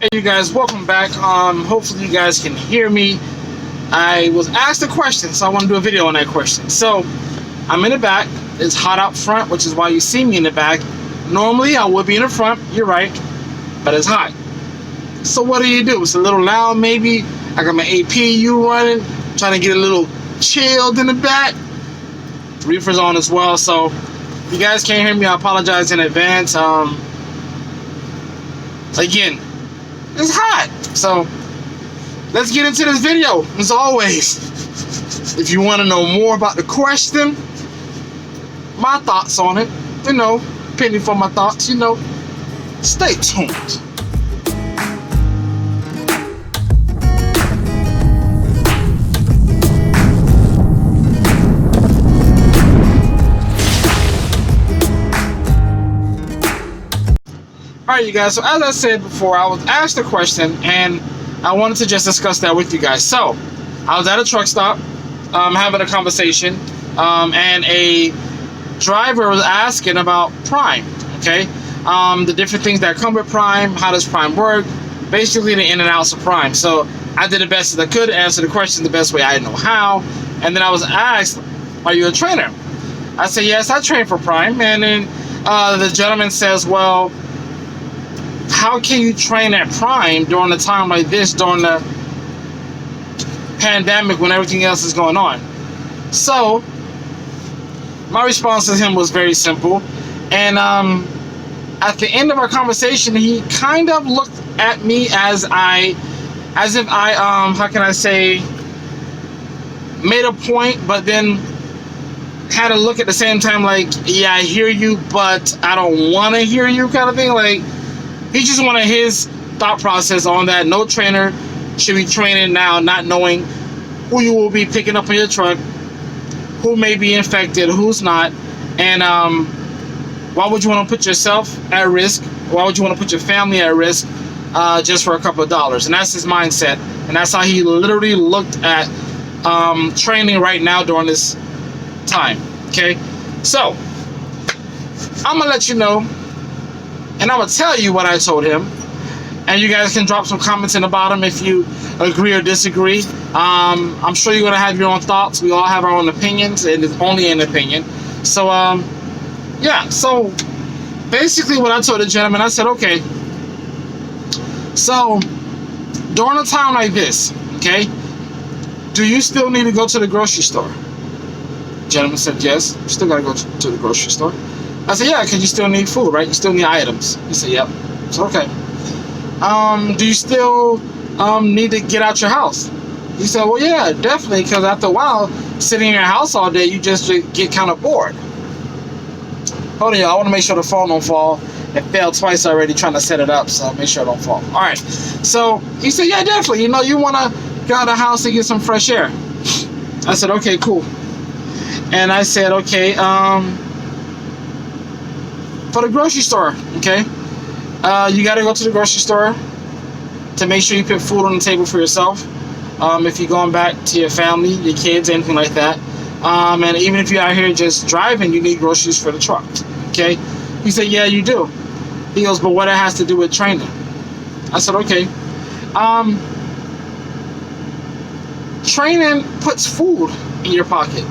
Hey you guys, welcome back. Hopefully you guys can hear me. I was asked a question, so I want to do a video on that question. So I'm in the back. It's hot out front, which is why you see me in the back. Normally I would be in the front, you're right, but it's hot. So what do? It's a little loud maybe. I got my APU running, trying to get a little chilled in the back. Reefer's on as well, so if you guys can't hear me, I apologize in advance. Again, it's hot, so let's get into this video. As always, if you want to know more about the question, my thoughts on it, penny for my thoughts, stay tuned. Alright you guys, so as I said before, I was asked a question and I wanted to just discuss that with you guys. So, I was at a truck stop, having a conversation, and a driver was asking about Prime, okay? The different things that come with Prime, how does Prime work, basically the in and outs of Prime. So, I did the best that I could to answer the question the best way I know how, and then I was asked, are you a trainer? I said, yes, I train for Prime, and then the gentleman says, well, how can you train at Prime during a time like this, during the pandemic when everything else is going on? So, my response to him was very simple. And at the end of our conversation, he kind of looked at me as if I, how can I say, made a point, but then had a look at the same time like, yeah, I hear you, but I don't want to hear you kind of thing. Like, he just wanted his thought process on that. No trainer should be training now not knowing who you will be picking up on your truck, who may be infected, who's not, and why would you want to put yourself at risk? Why would you want to put your family at risk just for a couple of dollars? And that's his mindset, and that's how he literally looked at training right now during this time, okay? So, I'm going to let you know, and I'm going to tell you what I told him. And you guys can drop some comments in the bottom if you agree or disagree. I'm sure you're going to have your own thoughts. We all have our own opinions, and it's only an opinion. So, yeah. So, basically what I told the gentleman, I said, okay. So, during a time like this, okay, do you still need to go to the grocery store? The gentleman said, yes. You still got to go to the grocery store. I said, yeah, because you still need food, right? You still need items. He said, yep. So, okay. Do you still need to get out your house? He said, well, yeah, definitely, because after a while, sitting in your house all day, you just get kind of bored. Hold on, y'all. I want to make sure the phone don't fall. It failed twice already trying to set it up, so make sure it don't fall. All right. So, he said, yeah, definitely. You want to get out of the house and get some fresh air. I said, okay, cool. And I said, okay, for the grocery store, okay? You got to go to the grocery store to make sure you put food on the table for yourself. If you're going back to your family, your kids, anything like that. And even if you're out here just driving, you need groceries for the truck, okay? He said, yeah, you do. He goes, but what it has to do with training? I said, okay. Training puts food in your pocket.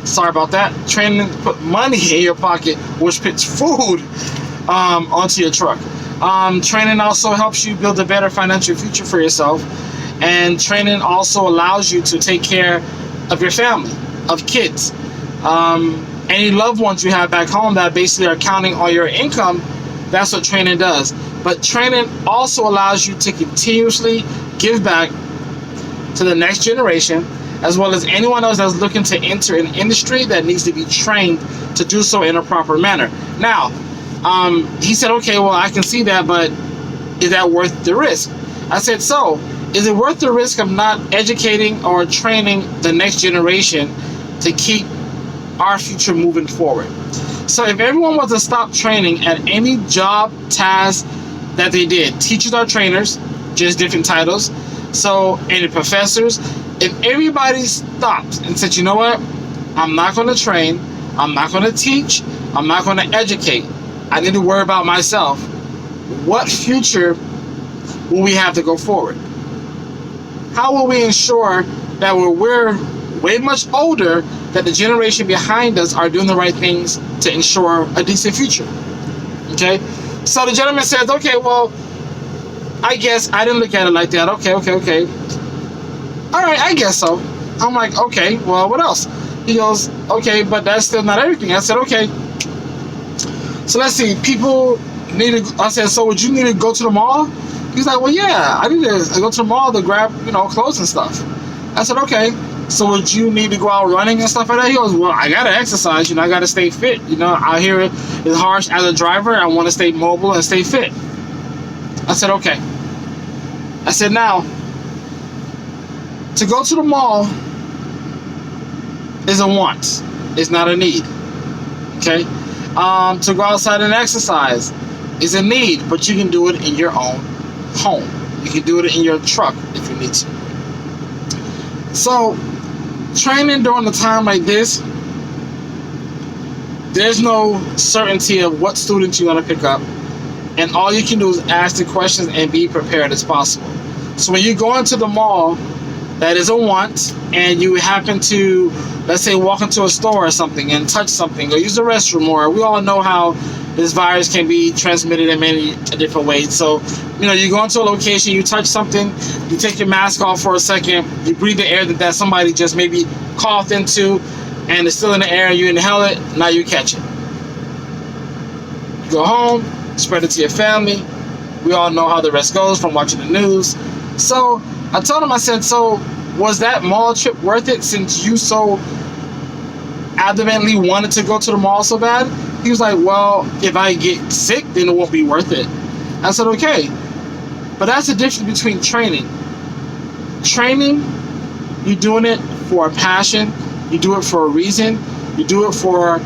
Sorry about that. Training put money in your pocket, which puts food onto your truck. Training also helps you build a better financial future for yourself, and training also allows you to take care of your family, of kids, any loved ones you have back home that basically are counting on your income. That's what training does. But training also allows you to continuously give back to the next generation, as well as anyone else that's looking to enter an industry that needs to be trained to do so in a proper manner. Now, he said, okay, well, I can see that, but is that worth the risk? I said, so, is it worth the risk of not educating or training the next generation to keep our future moving forward? So if everyone was to stop training at any job task that they did, teachers are trainers, just different titles. So any professors, if everybody stopped and said, you know what, I'm not going to train, I'm not going to teach, I'm not going to educate, I need to worry about myself, what future will we have to go forward? How will we ensure that when we're way much older, that the generation behind us are doing the right things to ensure a decent future? Okay? So the gentleman says, okay, well, I guess I didn't look at it like that. Okay. All right, I guess so. I'm like, okay, well, what else? He goes, okay, but that's still not everything. I said, okay. So let's see, people need to, I said, so would you need to go to the mall? He's like, well, yeah, I need to go to the mall to grab, clothes and stuff. I said, okay. So would you need to go out running and stuff like that? He goes, well, I got to exercise, I got to stay fit. Out here it's harsh as a driver. I want to stay mobile and stay fit. I said, okay. I said, now, to go to the mall is a want. It's not a need. Okay? To go outside and exercise is a need, but you can do it in your own home. You can do it in your truck if you need to. So, training during a time like this, there's no certainty of what students you're going to pick up, and all you can do is ask the questions and be prepared as possible. So when you go into the mall, that is a want, and you happen to, let's say, walk into a store or something and touch something or use the restroom, or we all know how this virus can be transmitted in many different ways. So, you go into a location, you touch something, you take your mask off for a second, you breathe the air that somebody just maybe coughed into, and it's still in the air, you inhale it, now you catch it. You go home, spread it to your family. We all know how the rest goes from watching the news. So I told him, I said, so was that mall trip worth it since you so adamantly wanted to go to the mall so bad? He was like, well, if I get sick, then it won't be worth it. I said, okay. But that's the difference between training. Training, you're doing it for a passion. You do it for a reason. You do it for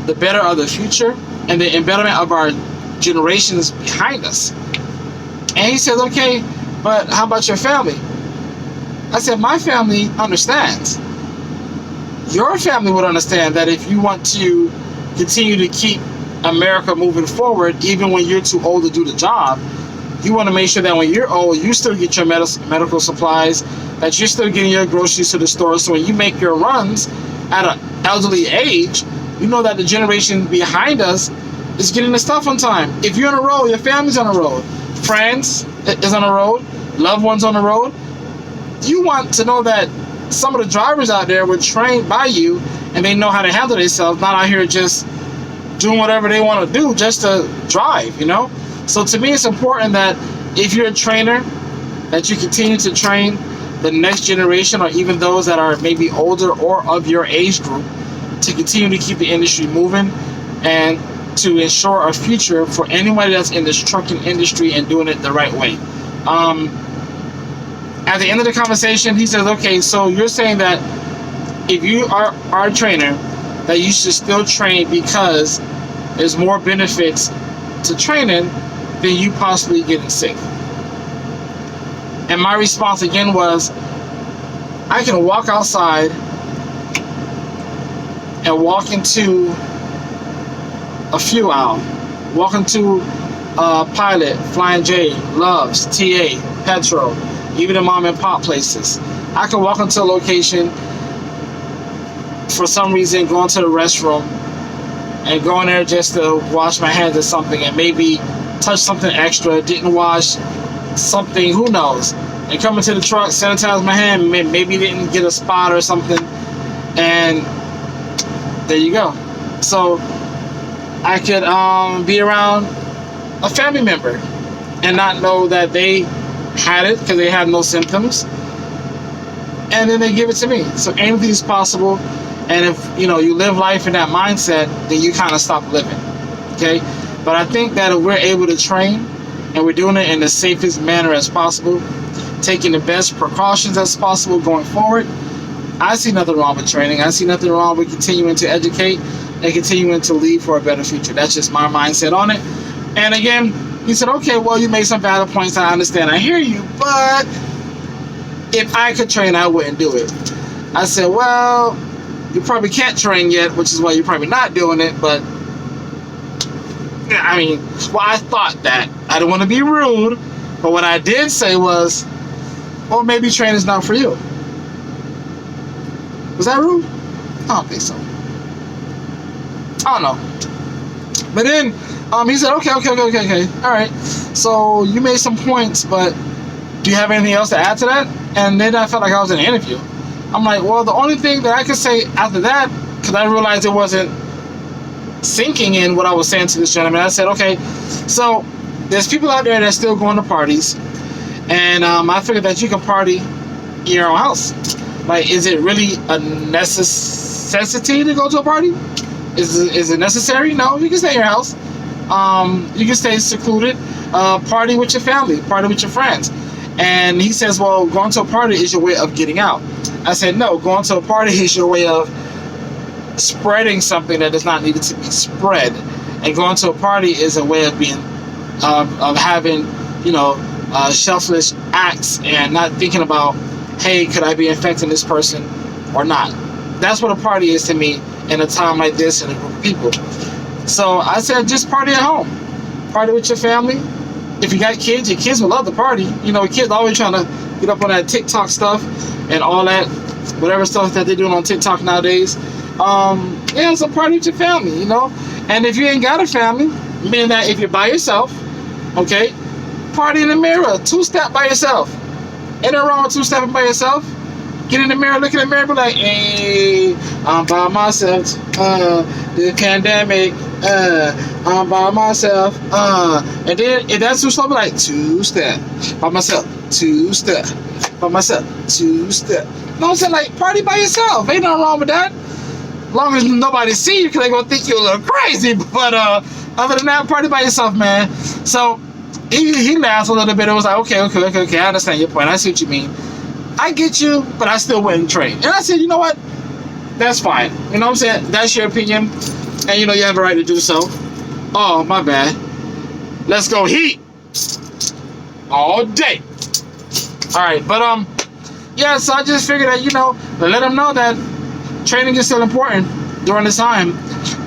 the better of the future and the embetterment of our generations behind us. And he says, okay, but how about your family? I said, my family understands. Your family would understand that if you want to continue to keep America moving forward, even when you're too old to do the job, you want to make sure that when you're old, you still get your medical supplies, that you're still getting your groceries to the store. So when you make your runs at an elderly age, you know that the generation behind us is getting the stuff on time. If you're on the road, your family's on the road, friends is on the road, loved ones on the road. You want to know that some of the drivers out there were trained by you and they know how to handle themselves, not out here just doing whatever they want to do just to drive, So to me, it's important that if you're a trainer, that you continue to train the next generation or even those that are maybe older or of your age group to continue to keep the industry moving and to ensure a future for anybody that's in this trucking industry and doing it the right way. At the end of the conversation, he says, okay, so you're saying that if you are a trainer, that you should still train because there's more benefits to training than you possibly getting sick. And my response again was, I can walk outside and walk into a fuel aisle, walk into Pilot, Flying J, Love's, TA, Petro, even the mom and pop places. I can walk into a location, for some reason, go into the restroom and go in there just to wash my hands or something and maybe touch something extra, didn't wash something, who knows, and come into the truck, sanitize my hand, maybe didn't get a spot or something, and there you go. So I could be around a family member and not know that they had it because they had no symptoms, and then they give it to me. So anything is possible, and if you live life in that mindset, then you kind of stop living. Okay, but I think that if we're able to train and we're doing it in the safest manner as possible, taking the best precautions as possible going forward, I see nothing wrong with training. I see nothing wrong with continuing to educate and continuing to lead for a better future. That's just my mindset on it. And again, he said, okay, well, you made some valid points. I understand. I hear you. But if I could train, I wouldn't do it. I said, well, you probably can't train yet, which is why you're probably not doing it. But I mean, well, I thought that. I didn't want to be rude, but what I did say was, well, maybe training's not for you. Was that rude? I don't think so. I don't know. But then he said, okay. All right. So you made some points, but do you have anything else to add to that? And then I felt like I was in an interview. I'm like, well, the only thing that I could say after that, because I realized it wasn't sinking in what I was saying to this gentleman, I said, okay, so there's people out there that still going to parties, and I figured that you can party in your own house. Like, is it really a necessity to go to a party? Is it necessary? No, you can stay in your house. You can stay secluded, party with your family, party with your friends. And he says, well, going to a party is your way of getting out. I said, no, going to a party is your way of spreading something that does not need to be spread. And going to a party is a way of being, of having, selfless acts and not thinking about, hey, could I be infecting this person or not? That's what a party is to me in a time like this in a group of people. So I said, just party at home. Party with your family. If you got kids, your kids will love the party. Kids always trying to get up on that TikTok stuff and all that, whatever stuff that they're doing on TikTok nowadays. It's a party with your family, And if you ain't got a family, meaning that if you're by yourself, okay, party in the mirror, two-step by yourself. Ain't nothing wrong with two-stepping by yourself. Get in the mirror, look in the mirror, be like, hey, I'm by myself. The pandemic, I'm by myself. And then if that's too slow, be like, two-step by myself, two-step by myself, two-step. You know what I'm saying? Like, party by yourself. Ain't nothing wrong with that. As long as nobody see you, because they gonna think you're a little crazy. But other than that, party by yourself, man. So he laughed a little bit. It was like, okay, I understand your point. I see what you mean. I get you, but I still wouldn't train. And I said, you know what? That's fine. You know what I'm saying? That's your opinion. And you have a right to do so. Oh, my bad. Let's go Heat. All day. Alright, but yeah, so I just figured that, let them know that training is still important during this time.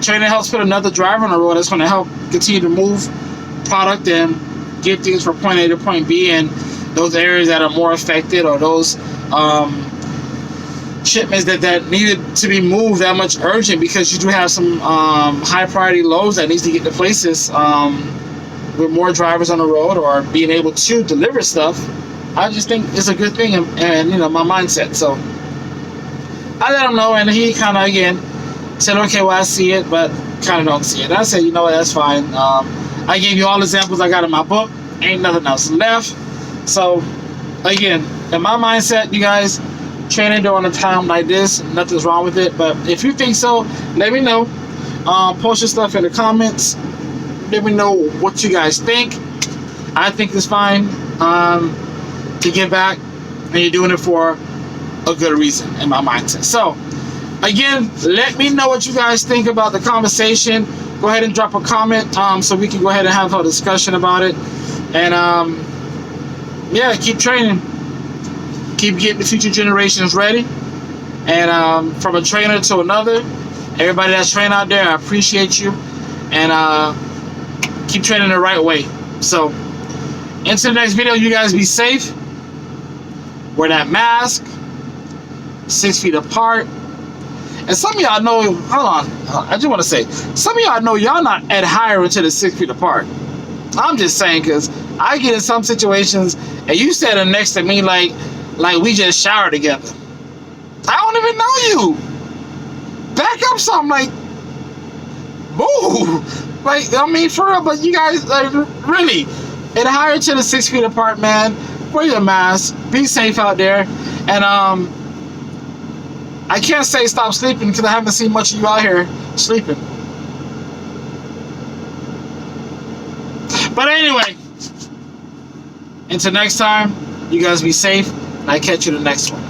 Training helps put another driver on the road that's going to help continue to move product and get things from point A to point B, and those areas that are more affected, or those shipments that needed to be moved that much urgent, because you do have some high priority loads that needs to get to places with more drivers on the road, or being able to deliver stuff. I just think it's a good thing, and my mindset. So I let him know, and he kind of again said, okay, well, I see it, but kind of don't see it. And I said, you know what, that's fine. I gave you all the examples I got in my book. Ain't nothing else left. So again, in my mindset, you guys, training during a time like this, nothing's wrong with it. But if you think so, let me know. Post your stuff in the comments. Let me know what you guys think. I think it's fine to give back, and you're doing it for a good reason in my mindset. So again, let me know what you guys think about the conversation. Go ahead and drop a comment so we can go ahead and have a discussion about it. And yeah, keep training. Keep getting the future generations ready. And from a trainer to another, everybody that's trained out there, I appreciate you. And keep training the right way. So, into the next video, you guys be safe. Wear that mask. 6 feet apart. And some of y'all know, hold on, I just want to say, some of y'all know y'all not adhering to the 6 feet apart. I'm just saying, because I get in some situations and you standing next to me like we just showered together. I don't even know you. Back up something, like, move. Like, I mean, for real, but you guys, like, really, adhere to the 6 feet apart, man. Wear your mask. Be safe out there. And, I can't say stop sleeping because I haven't seen much of you out here sleeping. But anyway, until next time, you guys be safe, and I catch you the next one.